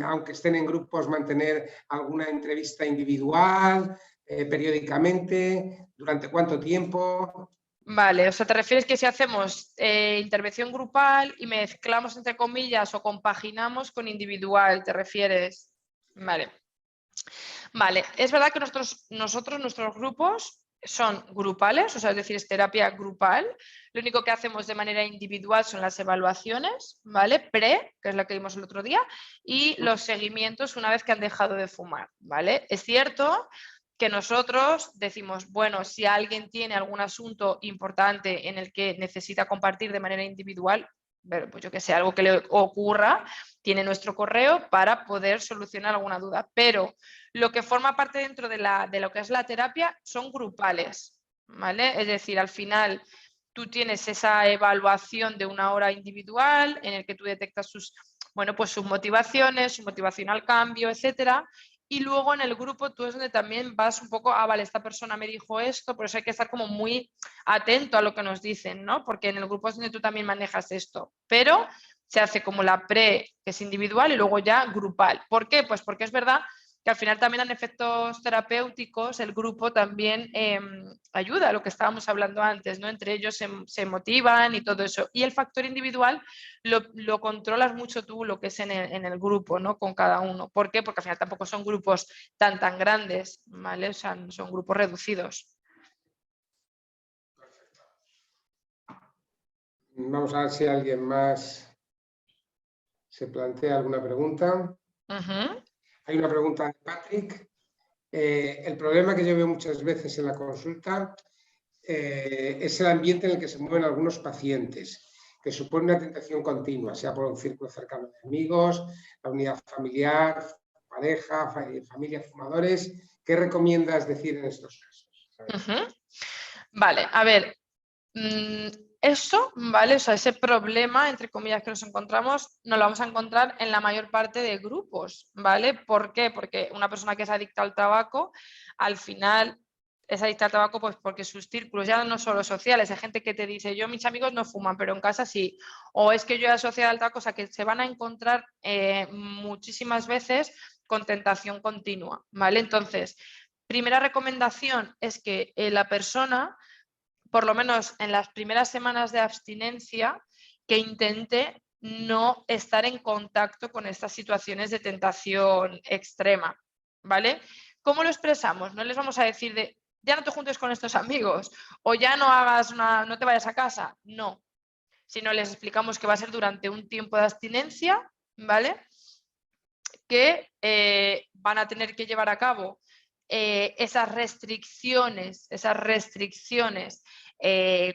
aunque estén en grupos, mantener alguna entrevista individual, periódicamente, ¿durante cuánto tiempo? Vale, o sea, te refieres que si hacemos intervención grupal y mezclamos entre comillas o compaginamos con individual, ¿te refieres? Vale. Vale, es verdad que nuestros grupos son grupales, o sea, es decir, es terapia grupal. Lo único que hacemos de manera individual son las evaluaciones, ¿vale? Que es la que vimos el otro día, y los seguimientos una vez que han dejado de fumar, ¿vale? Es cierto que nosotros decimos, bueno, si alguien tiene algún asunto importante en el que necesita compartir de manera individual, pues yo que sé, algo que le ocurra, tiene nuestro correo para poder solucionar alguna duda. Pero lo que forma parte dentro de lo que es la terapia son grupales, ¿vale? Es decir, al final tú tienes esa evaluación de una hora individual en el que tú detectas sus motivaciones, su motivación al cambio, etcétera. y luego en el grupo tú es donde también vas un poco, vale, esta persona me dijo esto, por eso hay que estar como muy atento a lo que nos dicen, ¿no? Porque en el grupo es donde tú también manejas esto, pero se hace como la pre, que es individual, y luego ya grupal. ¿Por qué? Pues porque es verdad que al final también en efectos terapéuticos el grupo también ayuda a lo que estábamos hablando antes, ¿no? Entre ellos se motivan y todo eso. Y el factor individual lo controlas mucho tú, lo que es en el grupo, ¿no? Con cada uno. ¿Por qué? Porque al final tampoco son grupos tan grandes, ¿vale? O sea, son grupos reducidos. Vamos a ver si alguien más se plantea alguna pregunta. Hay una pregunta de Patrick. El problema que yo veo muchas veces en la consulta es el ambiente en el que se mueven algunos pacientes, que supone una tentación continua, sea por un círculo cercano de amigos, la unidad familiar, pareja, familia, fumadores. ¿Qué recomiendas decir en estos casos? Vale, a ver, eso, ¿vale? O sea, ese problema, entre comillas, que nos encontramos, nos lo vamos a encontrar en la mayor parte de grupos, ¿vale? ¿Por qué? Porque una persona que es adicta al tabaco, al final es adicta al tabaco pues porque sus círculos, ya no solo sociales, hay gente que te dice, yo mis amigos no fuman, pero en casa sí, o es que yo he asociado al tabaco, o sea, que se van a encontrar muchísimas veces con tentación continua, ¿vale? Entonces, primera recomendación es que la persona, por lo menos en las primeras semanas de abstinencia, que intente no estar en contacto con estas situaciones de tentación extrema, ¿vale? ¿Cómo lo expresamos? No les vamos a decir de ya no te juntes con estos amigos o ya no hagas no te vayas a casa, no, sino les explicamos que va a ser durante un tiempo de abstinencia, ¿vale? Que van a tener que llevar a cabo esas restricciones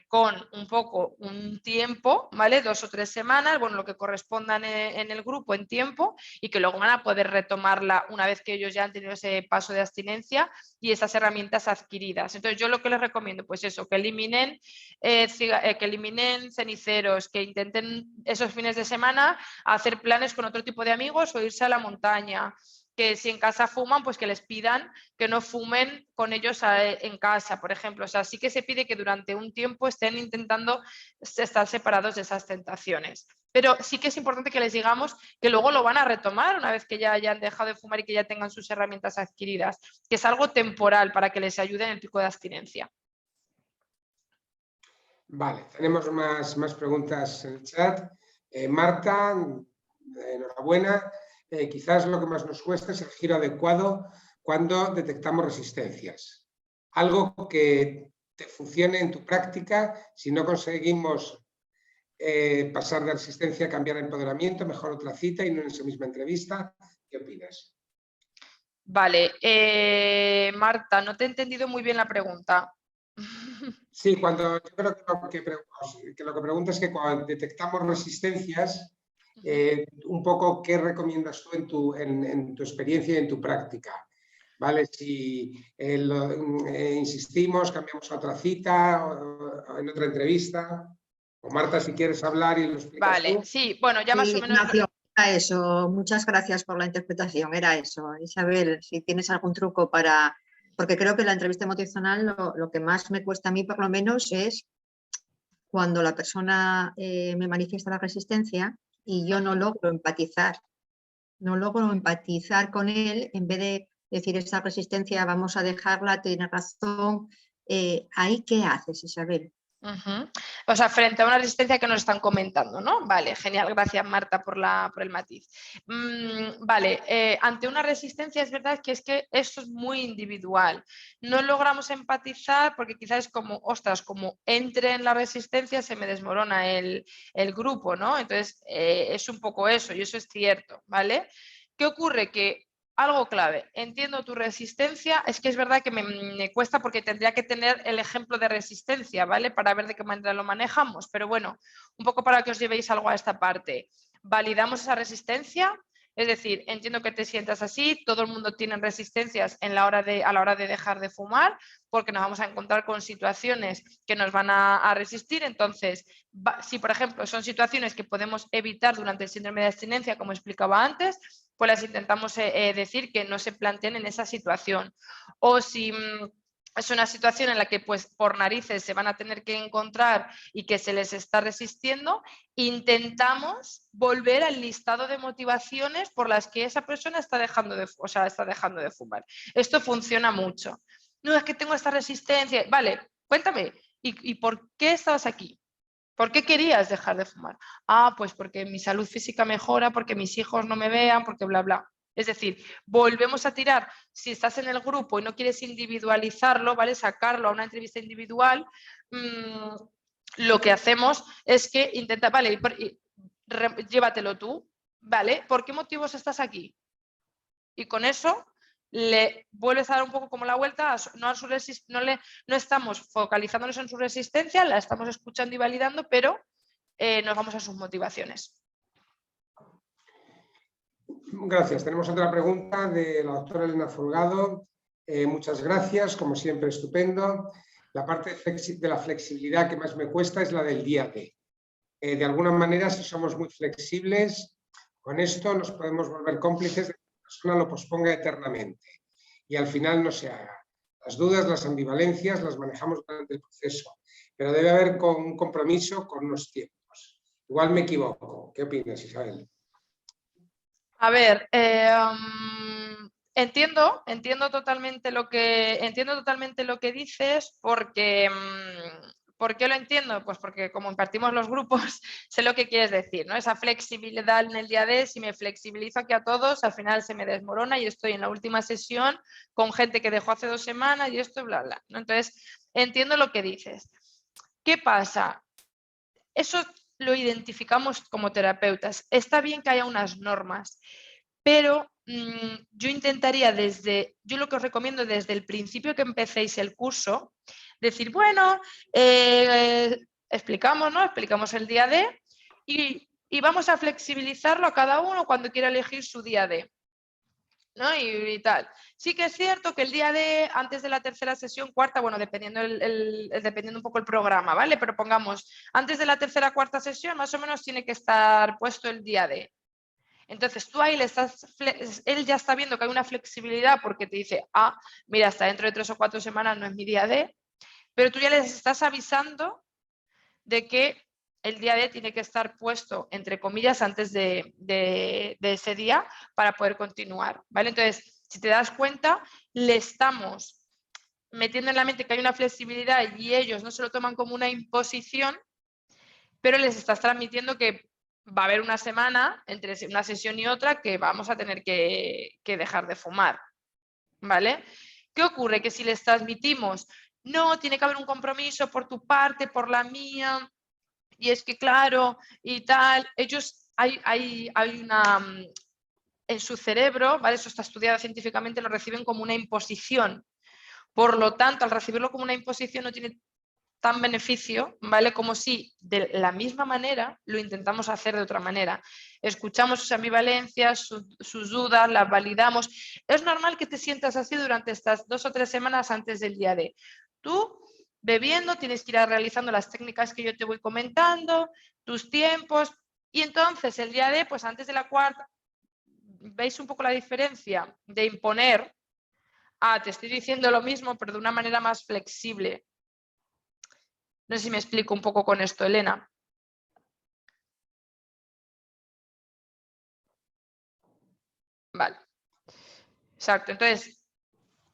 con un poco un tiempo, ¿vale? 2 o 3 semanas, bueno, lo que correspondan en el grupo en tiempo, y que luego van a poder retomarla una vez que ellos ya han tenido ese paso de abstinencia y esas herramientas adquiridas. Entonces yo lo que les recomiendo, pues eso, que eliminen ceniceros, que intenten esos fines de semana hacer planes con otro tipo de amigos o irse a la montaña, que si en casa fuman, pues que les pidan que no fumen con ellos en casa, por ejemplo. O sea, sí que se pide que durante un tiempo estén intentando estar separados de esas tentaciones. Pero sí que es importante que les digamos que luego lo van a retomar una vez que ya hayan dejado de fumar y que ya tengan sus herramientas adquiridas, que es algo temporal para que les ayude en el pico de abstinencia. Vale, tenemos más preguntas en el chat. Marta, enhorabuena. Quizás lo que más nos cuesta es el giro adecuado cuando detectamos resistencias. Algo que te funcione en tu práctica, si no conseguimos pasar de resistencia a cambiar a empoderamiento, mejor otra cita y no en esa misma entrevista. ¿Qué opinas? Vale, Marta, no te he entendido muy bien la pregunta. Sí, yo creo que lo que preguntas es que cuando detectamos resistencias, un poco qué recomiendas tú en tu experiencia y en tu práctica. ¿Vale? Si insistimos, cambiamos a otra cita o en otra entrevista. O Marta, si quieres hablar y lo explicas Vale, tú. sí, bueno, ya más o menos... Ignacio, era eso. Muchas gracias por la interpretación, era eso. Isabel, si tienes algún truco para... Porque creo que la entrevista emocional lo que más me cuesta a mí, por lo menos, es cuando la persona me manifiesta la resistencia y yo no logro empatizar. No logro empatizar con él en vez de decir esa resistencia vamos a dejarla, tiene razón. ¿Ahí qué haces, Isabel? O sea, frente a una resistencia que nos están comentando, ¿no? Vale, genial, gracias Marta por el matiz. Vale, ante una resistencia es verdad que esto es muy individual. No logramos empatizar porque quizás es como, ostras, como entre en la resistencia se me desmorona el grupo, ¿no? Entonces es un poco eso y eso es cierto, ¿vale? ¿Qué ocurre? Que algo clave, entiendo tu resistencia, es que es verdad que me cuesta porque tendría que tener el ejemplo de resistencia, ¿vale? Para ver de qué manera lo manejamos, pero bueno, un poco para que os llevéis algo a esta parte. Validamos esa resistencia, Es decir, entiendo que te sientas así, todo el mundo tiene resistencias a la hora de dejar de fumar, porque nos vamos a encontrar con situaciones que nos van a resistir. Entonces, si por ejemplo son situaciones que podemos evitar durante el síndrome de abstinencia, como explicaba antes, pues las intentamos decir que no se planteen en esa situación. O si es una situación en la que pues por narices se van a tener que encontrar y que se les está resistiendo, intentamos volver al listado de motivaciones por las que esa persona está dejando de fumar. Esto funciona mucho. No, es que tengo esta resistencia. Vale, cuéntame, ¿y por qué estabas aquí? ¿Por qué querías dejar de fumar? Ah, pues porque mi salud física mejora, porque mis hijos no me vean, porque bla, bla. Es decir, volvemos a tirar, si estás en el grupo y no quieres individualizarlo, ¿vale? Sacarlo a una entrevista individual, lo que hacemos es que intenta, vale, llévatelo tú, ¿vale? ¿Por qué motivos estás aquí? Y con eso le vuelves a dar un poco como la vuelta, no estamos focalizándonos en su resistencia, la estamos escuchando y validando, pero nos vamos a sus motivaciones. Gracias. Tenemos otra pregunta de la doctora Elena Folgado. Muchas gracias, como siempre, estupendo. La parte de la flexibilidad que más me cuesta es la del día D. De alguna manera, si somos muy flexibles, con esto nos podemos volver cómplices de que la persona lo posponga eternamente y al final no se haga. Las dudas, las ambivalencias las manejamos durante el proceso, pero debe haber un compromiso con los tiempos. Igual me equivoco. ¿Qué opinas, Isabel? A ver, entiendo totalmente lo que dices, porque ¿por qué lo entiendo? Pues porque como impartimos los grupos, sé lo que quieres decir, ¿no? Esa flexibilidad en el día D, si me flexibilizo aquí a todos, al final se me desmorona y estoy en la última sesión con gente que dejó hace 2 semanas y esto, bla, bla, ¿no? Entonces, entiendo lo que dices. ¿Qué pasa? Eso lo identificamos como terapeutas. Está bien que haya unas normas, pero yo lo que os recomiendo desde el principio que empecéis el curso, decir, bueno, explicamos, ¿no? Explicamos el día D y vamos a flexibilizarlo a cada uno cuando quiera elegir su día D, ¿no? Y tal. Sí que es cierto que el día D, antes de la tercera sesión, cuarta, bueno, dependiendo un poco el programa, ¿vale? Pero pongamos, antes de la tercera, cuarta sesión, más o menos tiene que estar puesto el día D. Entonces tú ahí él ya está viendo que hay una flexibilidad porque te dice, ah, mira, hasta dentro de 3 o 4 semanas no es mi día D, pero tú ya les estás avisando de que el día D tiene que estar puesto, entre comillas, antes de ese día para poder continuar, ¿vale? Entonces, si te das cuenta, le estamos metiendo en la mente que hay una flexibilidad y ellos no se lo toman como una imposición, pero les estás transmitiendo que va a haber una semana entre una sesión y otra que vamos a tener que dejar de fumar, ¿vale? ¿Qué ocurre? Que si les transmitimos, no, tiene que haber un compromiso por tu parte, por la mía, y es que claro, y tal, ellos hay una, en su cerebro, ¿vale? Eso está estudiado científicamente, lo reciben como una imposición. Por lo tanto, al recibirlo como una imposición no tiene tan beneficio, ¿vale? Como si de la misma manera lo intentamos hacer de otra manera. Escuchamos sus ambivalencias, sus dudas, las validamos. Es normal que te sientas así durante estas 2 o 3 semanas antes del día D. Tú, bebiendo, tienes que ir realizando las técnicas que yo te voy comentando, tus tiempos, y entonces el día D, pues antes de la cuarta, ¿veis un poco la diferencia de imponer? Ah, te estoy diciendo lo mismo, pero de una manera más flexible. No sé si me explico un poco con esto, Elena. Vale. Exacto. Entonces,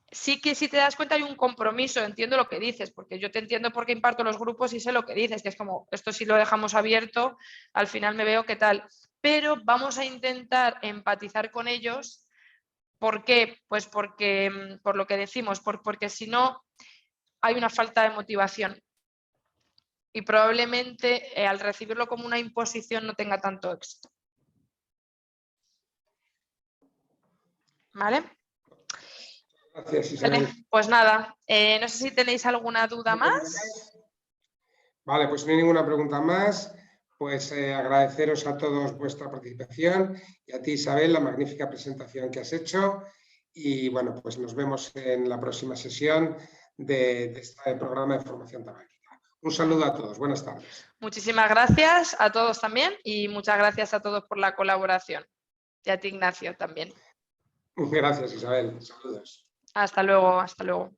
sí que si te das cuenta hay un compromiso, entiendo lo que dices, porque yo te entiendo porque imparto los grupos y sé lo que dices, que es como, esto si lo dejamos abierto, al final me veo qué tal. Pero vamos a intentar empatizar con ellos. ¿Por qué? Pues porque, por lo que decimos, porque si no hay una falta de motivación. Y probablemente al recibirlo como una imposición no tenga tanto éxito. ¿Vale? Gracias, Isabel. Vale, pues nada, no sé si tenéis alguna duda más. Vale, pues no hay ninguna pregunta más. pues agradeceros a todos vuestra participación y a ti, Isabel, la magnífica presentación que has hecho. Y bueno, pues nos vemos en la próxima sesión de este programa de formación tabáquica. Un saludo a todos. Buenas tardes. Muchísimas gracias a todos también y muchas gracias a todos por la colaboración. Y a ti, Ignacio, también. Gracias, Isabel. Saludos. Hasta luego, hasta luego.